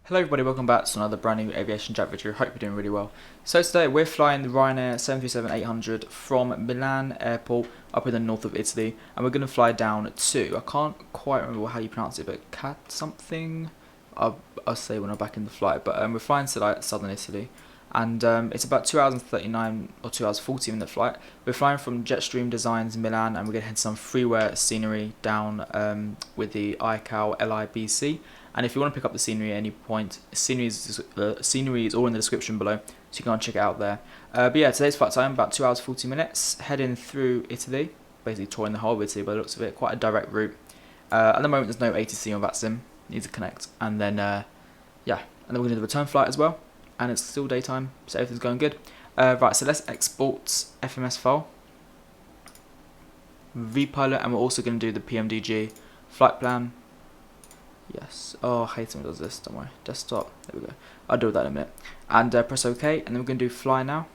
Hello everybody, welcome back to another brand new AviationJack video. Hope you're doing really well. So today we're flying the Ryanair 737-800 from Milan airport up in the north of Italy, and we're going to fly down to, I can't quite remember how you pronounce it, but Cat something? I'll say when I'm back in the flight, but we're flying to like southern Italy, and it's about 2 hours and 39 or 2 hours 40 minute flight. We're flying from Jetstream Designs Milan, and we're going to head some freeware scenery down with the ICAO LIBC. And if you want to pick up the scenery at any point, scenery is all in the description below, so you can go and check it out there. But yeah, today's flight time, about 2 hours 40 minutes, heading through Italy, basically touring the whole of Italy by the looks of it, quite a direct route. At the moment there's no ATC on Vatsim, need to connect, and then yeah, and then we're going to do the return flight as well, and it's still daytime, so everything's going good. Right, so let's export FMS file, vpilot, and we're also going to do the PMDG flight plan. Yes. Oh, I hate when it does this. Don't worry. Desktop. There we go. I'll do that in a minute. And press OK. And then we're going to do fly now.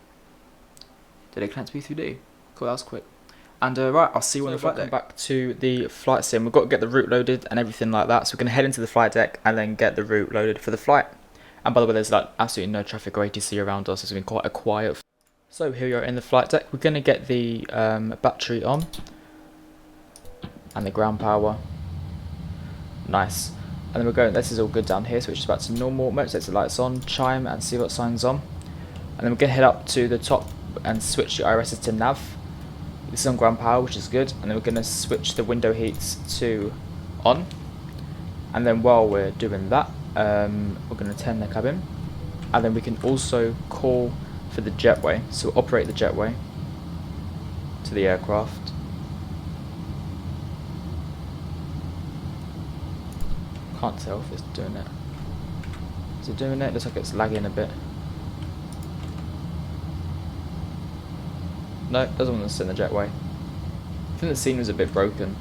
Did it connect to P3D? Cool, that was quick. And right, I'll see you on the flight deck. Back to the flight sim. We've got to get the route loaded and everything like that. So we're going to head into the flight deck and then get the route loaded for the flight. And by the way, there's like absolutely no traffic or ATC around us. It's been quite a quiet. So here we are in the flight deck. We're going to get the battery on. And the ground power. Nice. And then we're going, this is all good down here, so it's just back to normal mode, set the lights on, chime and see what signs on. And then we're going to head up to the top and switch the IRSs to nav. This is on ground power, which is good. And then we're going to switch the window heats to on. And then while we're doing that, we're going to turn the cabin. And then we can also call for the jetway. So we'll operate the jetway to the aircraft. Can't tell if it's doing it. Is it doing it? Looks like it's lagging a bit. No, it doesn't want to sit in the jetway. I think the scenery's a bit broken.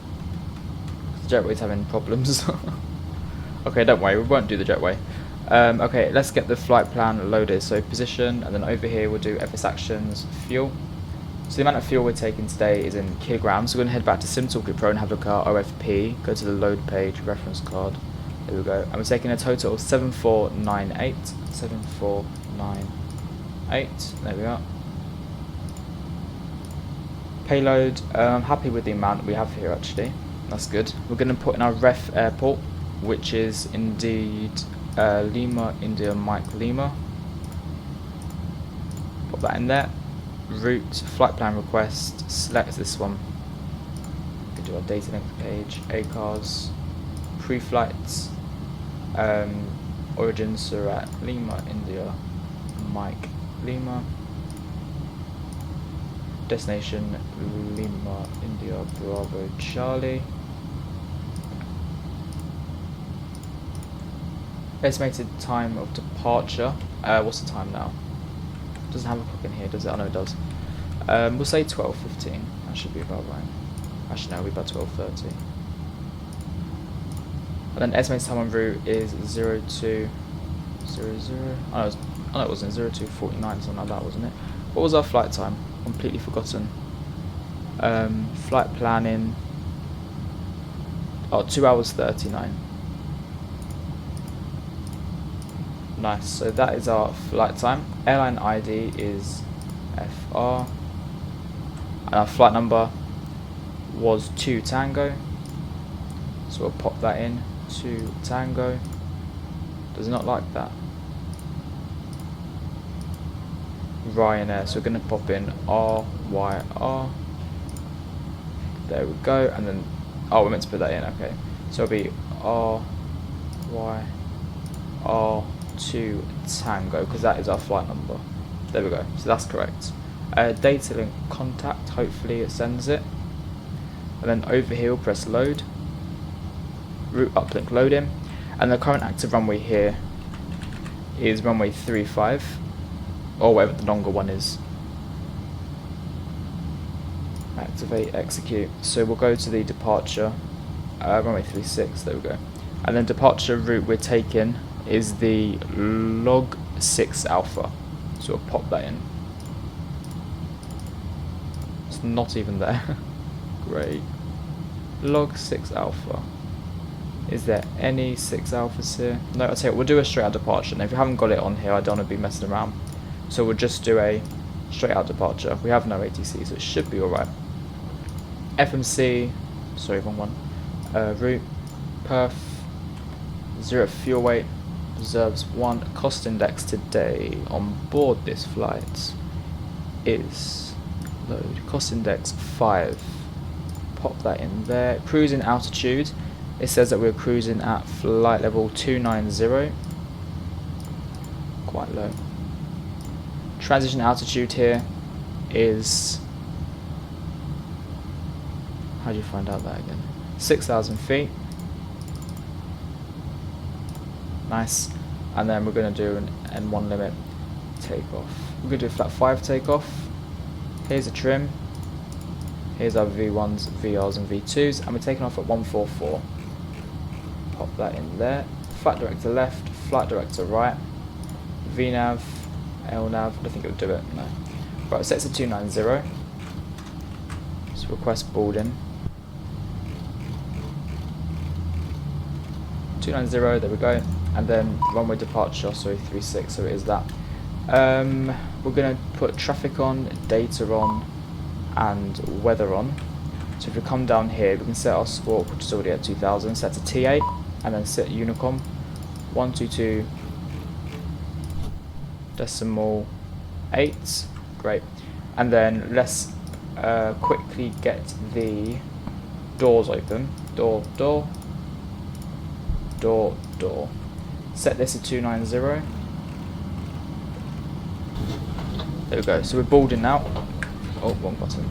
The jetway's having problems. Okay, don't worry, we won't do the jetway. Okay, let's get the flight plan loaded. So position, and then over here we'll do FS actions, fuel. So the amount of fuel we're taking today is in kilograms. So we're going to head back to Sim Toolkit Pro and have a look at our OFP. Go to the load page, reference card. There we go. And we're taking a total of 7498. 7498. There we are. Payload. I'm happy with the amount we have here actually. That's good. We're going to put in our ref airport, which is indeed Lima, India, Mike, Lima. Put that in there. Route, flight plan request. Select this one. We can do our data link page. ACARS. Pre-flights, origins are at Lima, India, Mike, Lima, destination Lima, India, Bravo, Charlie, estimated time of departure, what's the time now? Doesn't have a clock in here, does it? I know it does. We'll say 12:15, that should be about right. Actually no, it'll be about 12:30. And then estimated time en route is 0200. Oh, no, it wasn't 0249, something like that, wasn't it? What was our flight time? Completely forgotten. Flight planning. Oh, 2 hours 39. Nice. So that is our flight time. Airline ID is FR, and our flight number was 2 Tango. So we'll pop that in. 2 Tango. Does not like that. Ryanair. So we're going to pop in RYR. There we go. And then, oh, we're meant to put that in. Okay. So it'll be RYR2 Tango, because that is our flight number. There we go. So that's correct. Data link contact. Hopefully it sends it. And then over here we'll press load. Route uplink loading, and the current active runway here is runway 35, or whatever the longer one is. Activate, execute. So we'll go to the departure, runway 36. There we go. And then departure route we're taking is the log 6 alpha. So we'll pop that in. It's not even there. Great. Log 6 alpha. Is there any 6 alphas here? No, I'll tell you what, we'll do a straight out departure. And if you haven't got it on here, I don't want to be messing around. So we'll just do a straight out departure. We have no ATC, so it should be alright. FMC, sorry, wrong one. Route, perf, 0 fuel weight, reserves 1. Cost index today on board this flight is load. Cost index 5. Pop that in there. Cruising altitude. It says that we're cruising at flight level 290. Quite low. Transition altitude here is, how do you find out that again? 6,000 feet. Nice. And then we're going to do an N1 limit takeoff. We're going to do a flat 5 takeoff. Here's a trim. Here's our V1s, VRs and V2s, and we're taking off at 144. Pop that in there. Flight director left, flight director right. VNav, LNav, I don't think it would do it, no. Right, sets to 290. So request boarding. 290, there we go. And then runway departure, sorry, 36, so it is that. We're going to put traffic on, data on, and weather on. So if we come down here, we can set our squawk, which is already at 2000, set to T8, and then set Unicom 122 decimal 8. Great. And then let's quickly get the doors open. Door, door, door, door. Set this to 290. There we go. So we're boarding now. Oh, wrong button.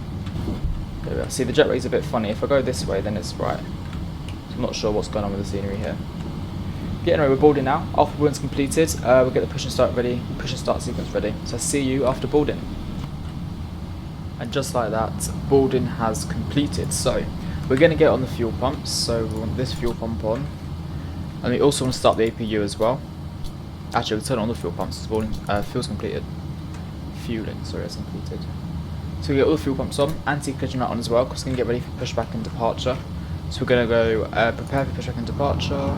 There we go. See, the jet ray's a bit funny. If I go this way, then it's right. So I'm not sure what's going on with the scenery here. Yeah, anyway, we're boarding now. After boarding's completed, we'll get the push and start ready, push and start sequence ready. So I'll see you after boarding. And just like that, boarding has completed. So we're going to get on the fuel pumps. So we want this fuel pump on. And we also want to start the APU as well. Actually, we'll turn on the fuel pumps. Boarding, fuel's completed. Fueling, sorry, it's completed. So we get all the fuel pumps on, anti-collision light on as well, because we're going to get ready for pushback and departure. So we're going to go prepare for pushback and departure.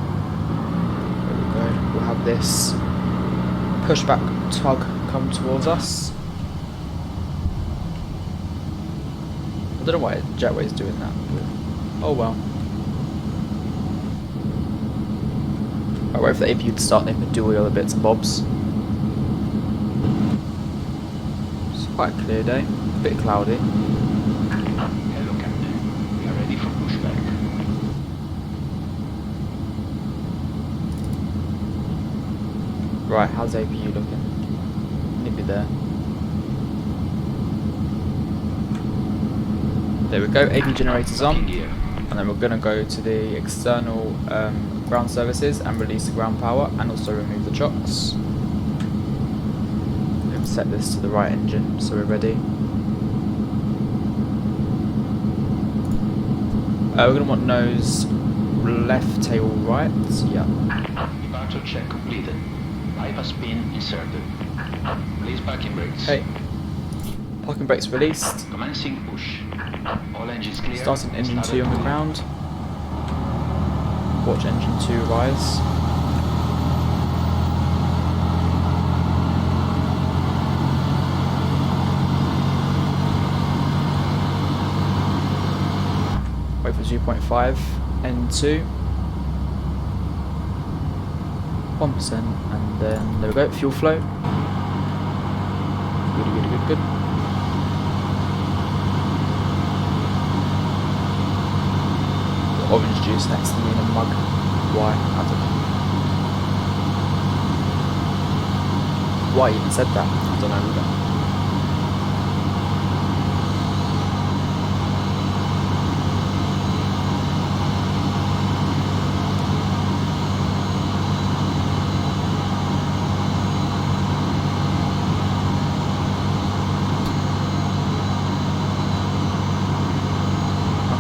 There we go. We'll have this pushback tug come towards us. I don't know why Jetway is doing that. Oh well. I'll wait for the APU to start and then do all the other bits and bobs. It's quite a clear day. A bit cloudy. Hello, Captain. We are ready for pushback. Right, how's APU looking? Maybe there. There we go, APU generators on. And then we're going to go to the external ground services and release the ground power and also remove the chocks. We'll set this to the right engine so we're ready. We're going to want nose left, tail right. Yeah. Departure check completed. Bypass pin inserted. Release parking brakes. Okay. Parking brakes released. Commencing push. All engines clear. Starting engine 2 on the ground. Watch engine 2 rise. Wait for 2.5, N2, 1%, and then there we go, fuel flow. Good. The orange juice next to me in a mug. Why? I don't know. Why I even said that? I don't know either.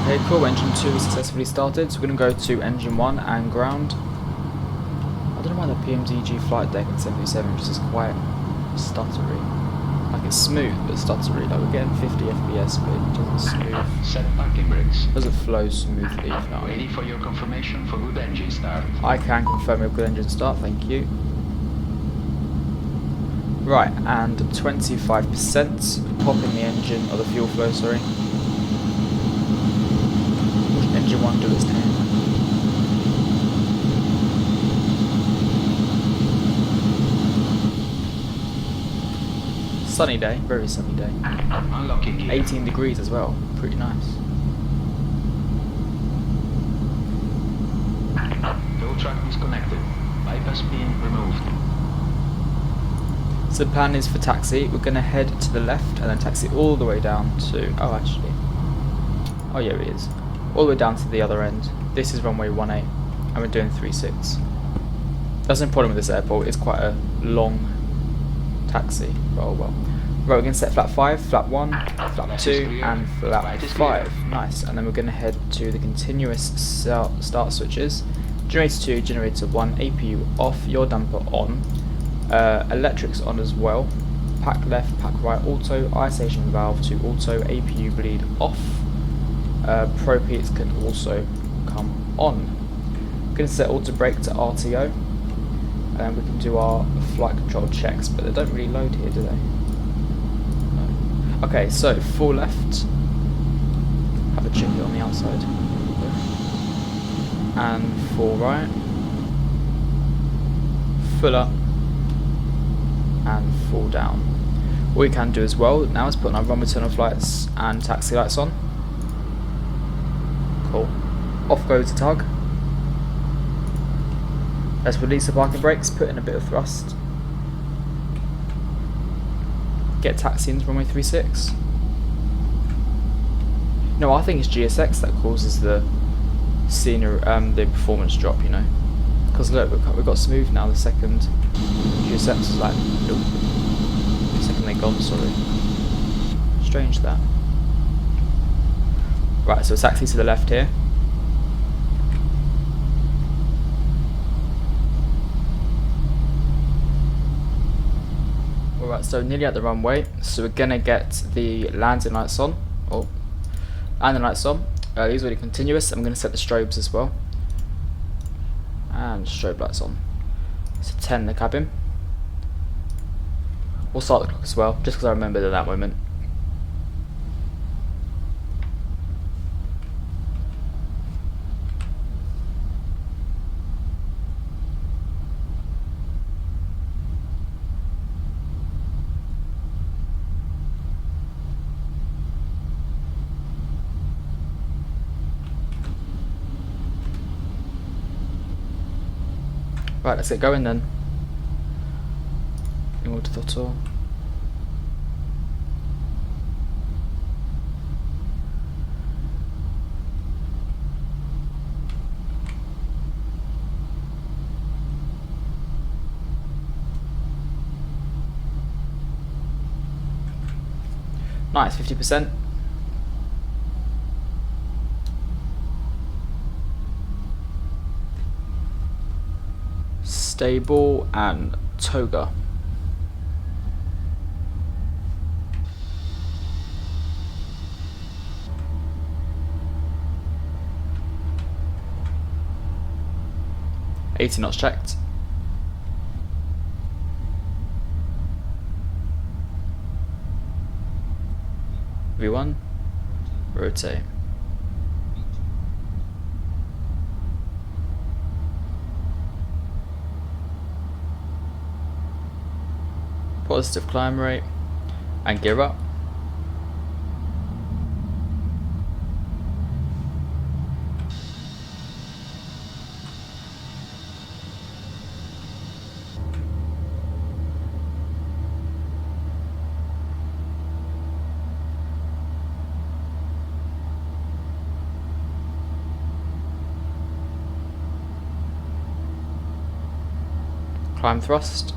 Okay, cool, engine 2 is successfully started, so we're going to go to engine 1 and ground. I don't know why the PMDG flight deck in 737 just is quite stuttery. Like it's smooth, but it starts to really like we're getting 50 FPS, but it doesn't smooth. Set parking brakes. Doesn't flow smoothly. If not, Ready for your confirmation for good engine start. I can confirm your good engine start. Thank you. Right, and 25%. Pop in the engine or the fuel flow. Sorry. Engine 1 do its 10. Sunny day, very sunny day. Unlocking gear. 18 degrees as well, pretty nice. Fuel track disconnected. Bypass pin removed. So the plan is for taxi, we're going to head to the left and then taxi all the way down to, oh yeah it is, all the way down to the other end. This is runway 18 and we're doing 36. That's no problem with this airport, it's quite a long taxi. Oh well. Right, we're going to set flap 5, flap 1, flap 2 and flap 5. Nice. And then we're going to head to the continuous start switches. Generator 2, generator 1, APU off, yaw damper on, electrics on as well, pack left, pack right, auto, ionization valve to auto, APU bleed off, propheats can also come on. We're going to set auto brake to RTO. And we can do our flight control checks, but they don't really load here, do they? No. Okay, so full left, have a check it on the outside, and full right, full up, and full down. What we can do as well now is put on our run return of flights and taxi lights on. Cool. Off goes the tug. Let's release the parking brakes, put in a bit of thrust. Get taxi into runway 36. No, I think it's GSX that causes the scenery, the performance drop, you know. Because look, we've got smooth now. The second GSX is like, nope. The second they're gone, sorry. Strange that. Right, so taxi to the left here. Alright, so nearly at the runway, so we're gonna get the landing lights on. Oh, landing lights on. These are already continuous. I'm gonna set the strobes as well. And strobe lights on. So 10 in the cabin. We'll start the clock as well, just because I remembered at that moment. Right, let's get going then. Auto throttle. Nice, 50%. Stable and toga. $80 knots checked. V1, rotate. Positive climb rate and gear up. Climb thrust.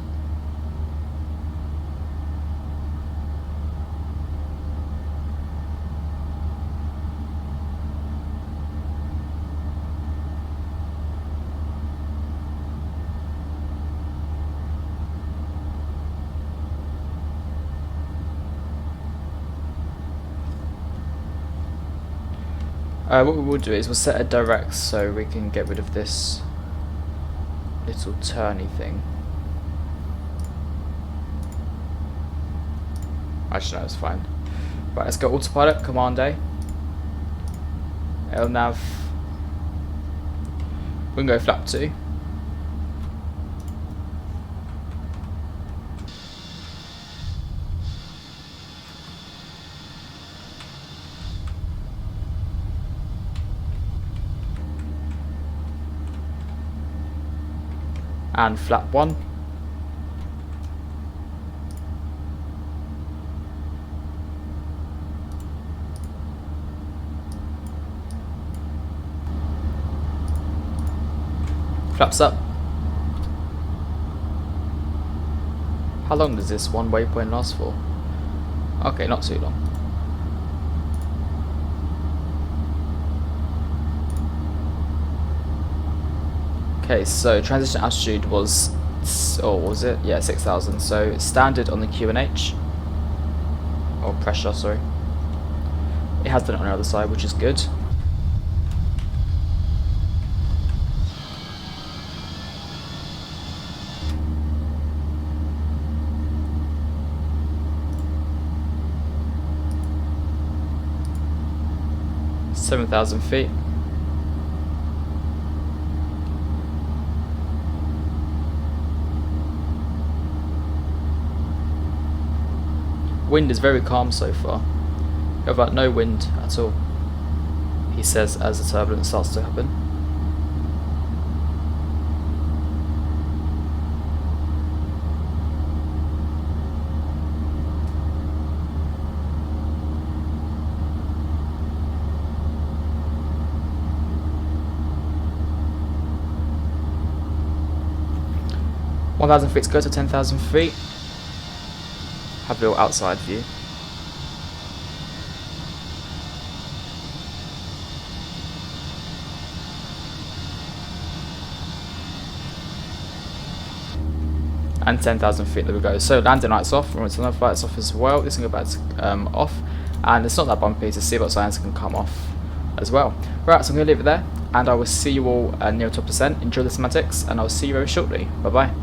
What we will do is we'll set a direct so we can get rid of this little turny thing. Actually no, it's fine. Right, let's go autopilot, command A. LNAV. We can go flap 2. And flap 1. Flaps up. How long does this one waypoint last for? Okay, not too long. Okay, so transition altitude was, or was it? Yeah, 6,000. So standard on the QNH, or pressure, sorry. It has done it on the other side, which is good. $7,000 feet. Wind is very calm so far. We have about no wind at all, he says as the turbulence starts to happen. $1,000 feet to go to 10,000 feet. Have a little outside view. And 10,000 feet, there we go. So landing lights off, we're to another lights off as well. This can go back to, off, and it's not that bumpy, so seatbelt signs can come off as well. Right, so I'm going to leave it there, and I will see you all near top descent. Enjoy the semantics, and I'll see you very shortly. Bye bye.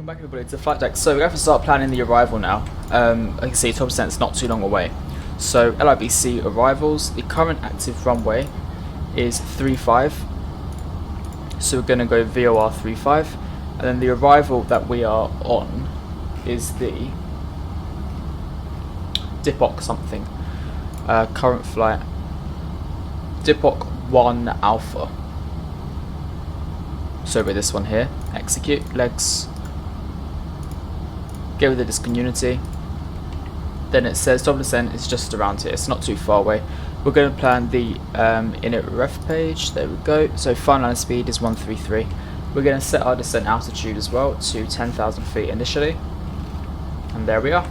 Back everybody to the flight deck. So we're going to start planning the arrival now. Like you can see, 12% is not too long away. So LIBC arrivals, the current active runway is 35. So we're going to go VOR 35, and then the arrival that we are on is the Dipok something. Current flight Dipok 1 Alpha. So with this one here, execute, legs, go with the discontinuity. Then it says top descent is just around here, it's not too far away. We're going to plan the init ref page, there we go. So final land speed is 133. We're going to set our descent altitude as well to 10,000 feet initially. And there we are.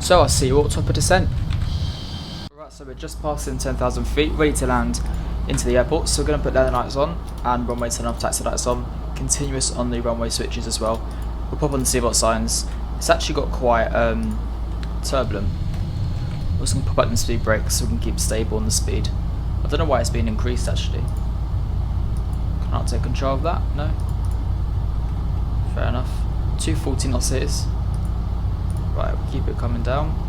So I'll see you all at top of descent. Right, so we're just passing 10,000 feet, ready to land into the airport. So we're going to put leather lights on and runway turn off, taxi lights on, continuous on the runway switches as well. We'll pop on the seatbelt signs. It's actually got quite turbulent. We're just going to pop out the speed brakes so we can keep stable on the speed. I don't know why it's been increased actually. Can I take control of that? No? Fair enough. 240 knots it is. Right, we'll keep it coming down.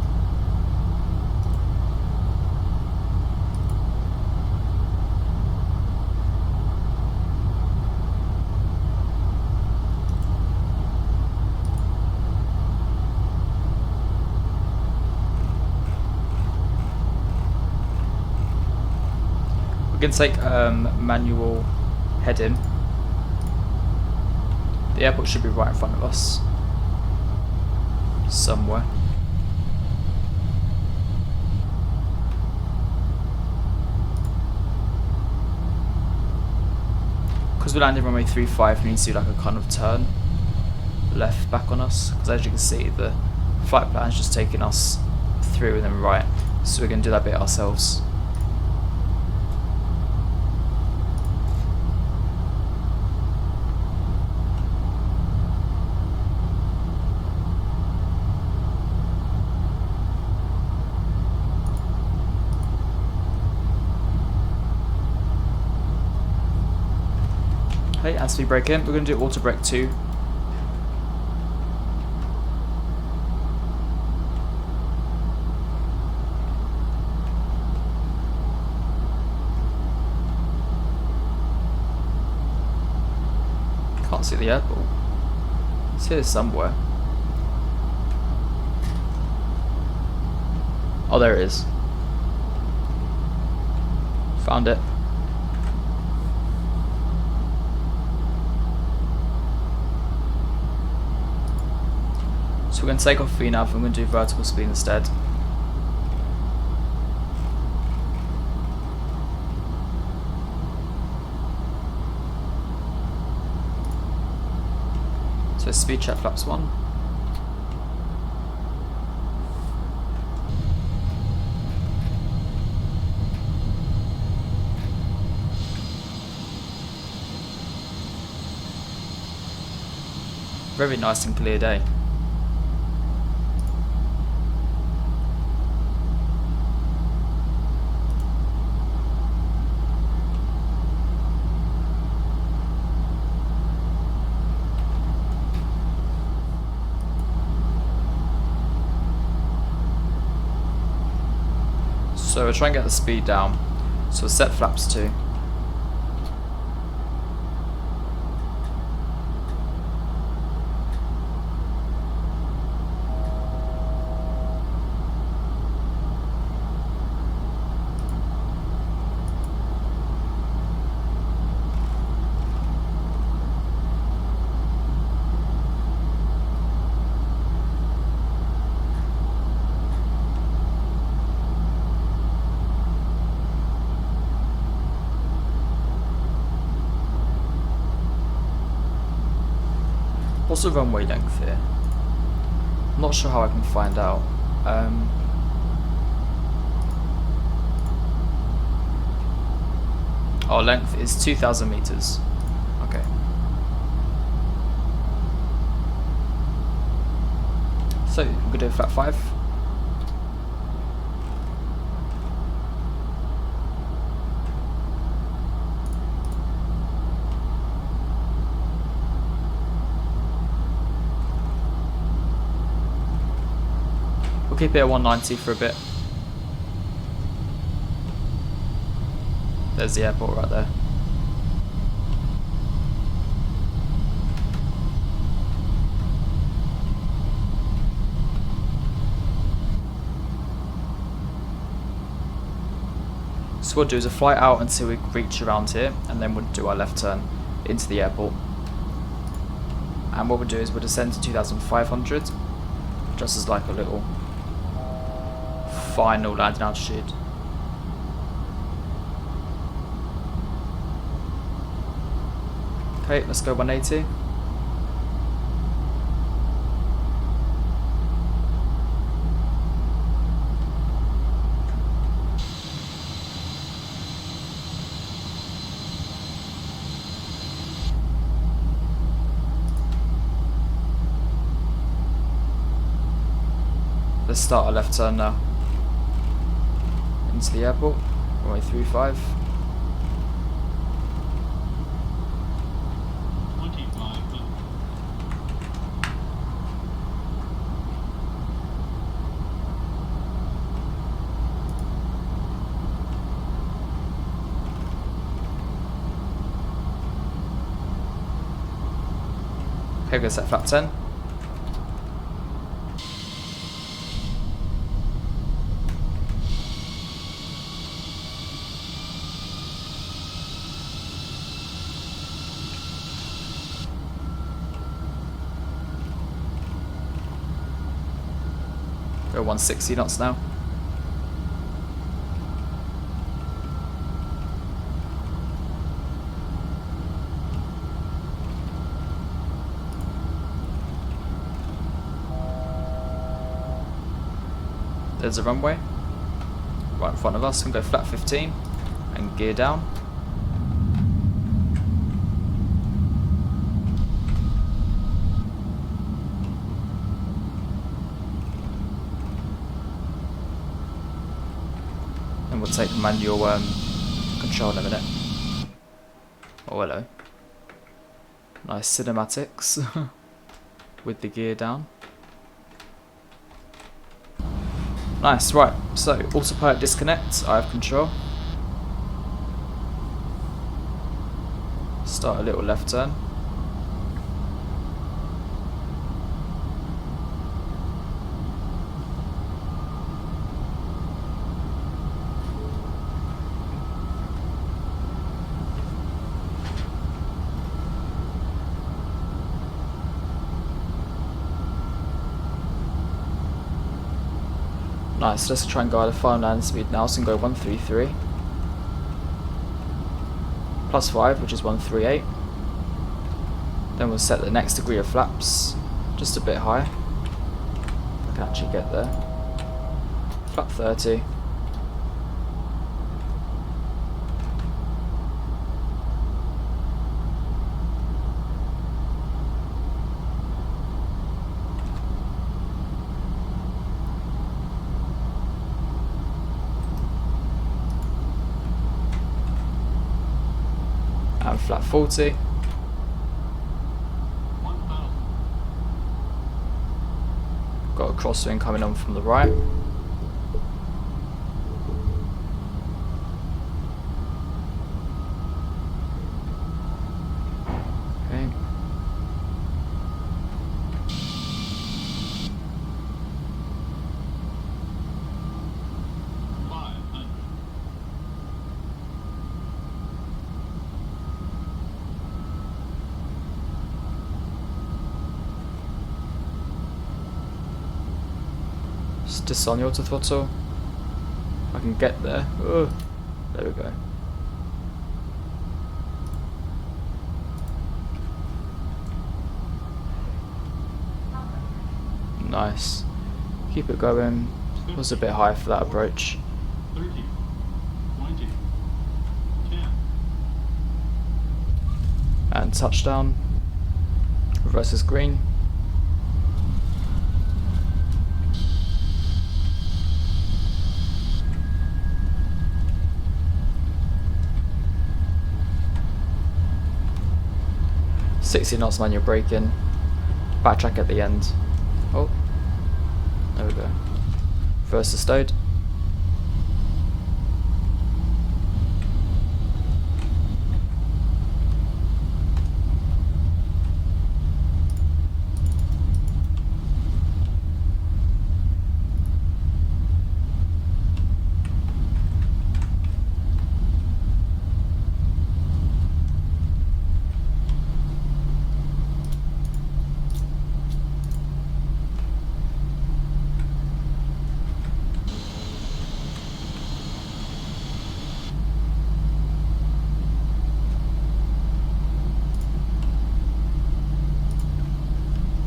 We're going to take manual head-in. The airport should be right in front of us. Somewhere. Because we're landing runway 35, we need to do like a kind of turn left back on us. Because as you can see, the flight plan is just taking us through and then right. So we're going to do that bit ourselves. Okay, as we brake in, we're going to do auto brake 2. Can't see the airport. It's here somewhere. Oh, there it is. Found it. So we're going to take off VNAV and we're going to do vertical speed instead. So speed check flaps 1. Very nice and clear day. So we'll try and get the speed down. So we'll set flaps 2. What's the runway length here? I'm not sure how I can find out. Oh, length is 2,000 meters. Okay. So we're gonna do flat 5. Keep it at 190 for a bit. There's the airport right there. So what we'll do is a flight out until we reach around here, and then we'll do our left turn into the airport. And what we'll do is we'll descend to 2,500, just as like a little final landing altitude. Okay, let's go 180. Let's start our left turn now into the airport, runway 35. 25. Okay, we're going to set flap 10. Go 160 knots now. There's a runway right in front of us. We can go flat 15 and gear down. And we'll take manual control in a minute. Oh, hello. Nice cinematics with the gear down. Nice, right, so autopilot disconnect, I have control. Start a little left turn. Nice, let's try and go at a final land speed now, so we can go 133. Plus 5, which is 138. Then we'll set the next degree of flaps just a bit higher. I can actually get there. Flap 30. And flat 40. 1,000. Got a crosswind coming on from the right. Okay. Just on the auto throttle. I can get there. Oh, there we go. Nice. Keep it going. It was a bit high for that approach. 30, 20, 10. And touchdown. Reverses green. $60 knots manual braking. Backtrack at the end. Oh, there we go. Reverse the stowed.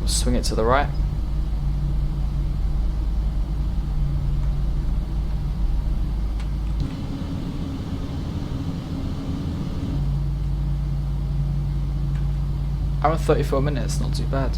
We'll swing it to the right. Hour and 34 minutes, not too bad.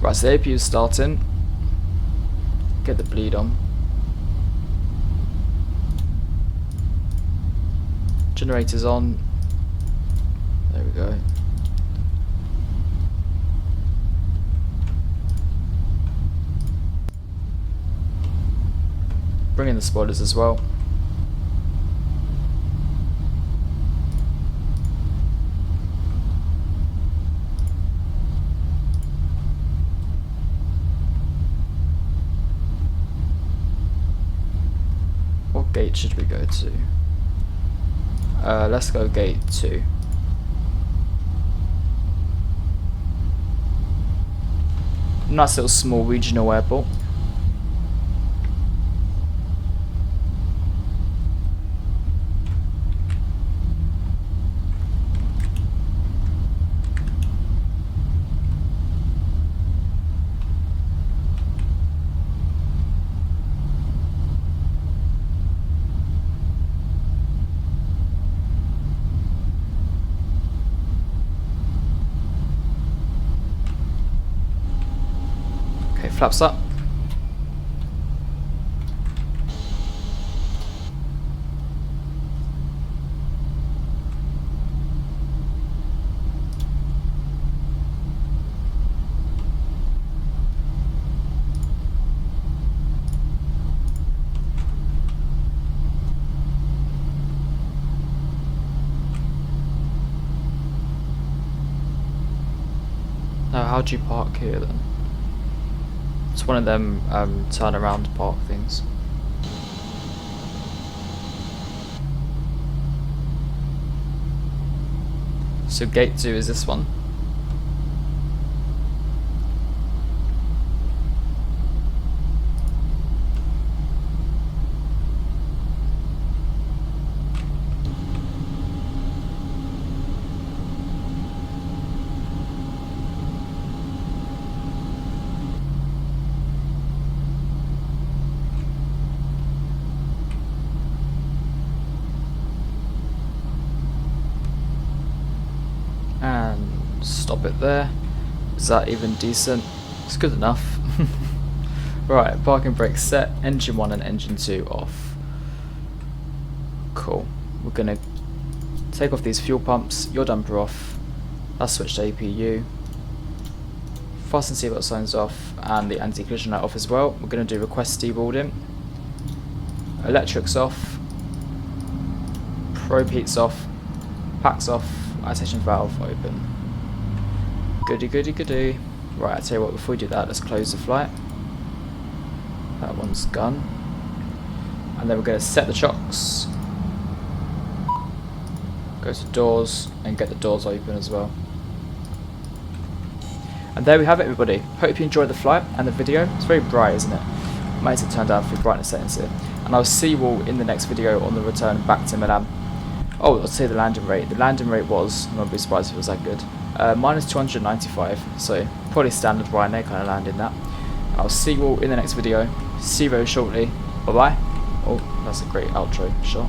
Right, so the APU is starting. Get the bleed on. Generator's on. There we go. Bring in the spoilers as well. What gate should we go to? Let's go gate 2. Nice little small regional airport. Flaps up. Now, how do you park here then? It's one of them turn around park things. So gate 2 is this one. And stop it there. Is that even decent? It's good enough. Right, parking brake set, engine 1 and engine 2 off. Cool. We're gonna take off these fuel pumps, your dumper off, that's switched to APU. Fasten seatbelt signs off and the anti-collision light off as well. We're gonna do request deboarding. Electrics off, probe heats off, packs off, ionization valve open. Goody goody goody. Right, I tell you what, before we do that, let's close the flight. That one's gone. And then we're going to set the chocks. Go to doors and get the doors open as well. And there we have it, everybody. Hope you enjoyed the flight and the video. It's very bright, isn't it? Might have to turn down for brightness settings here. And I'll see you all in the next video on the return back to Milan. Oh, I'll say the landing rate. The landing rate was, I'm not be surprised if it was that good, minus 295, so probably standard Ryanair kind of landing that. I'll see you all in the next video. See you very shortly. Bye bye. Oh, that's a great outro shot.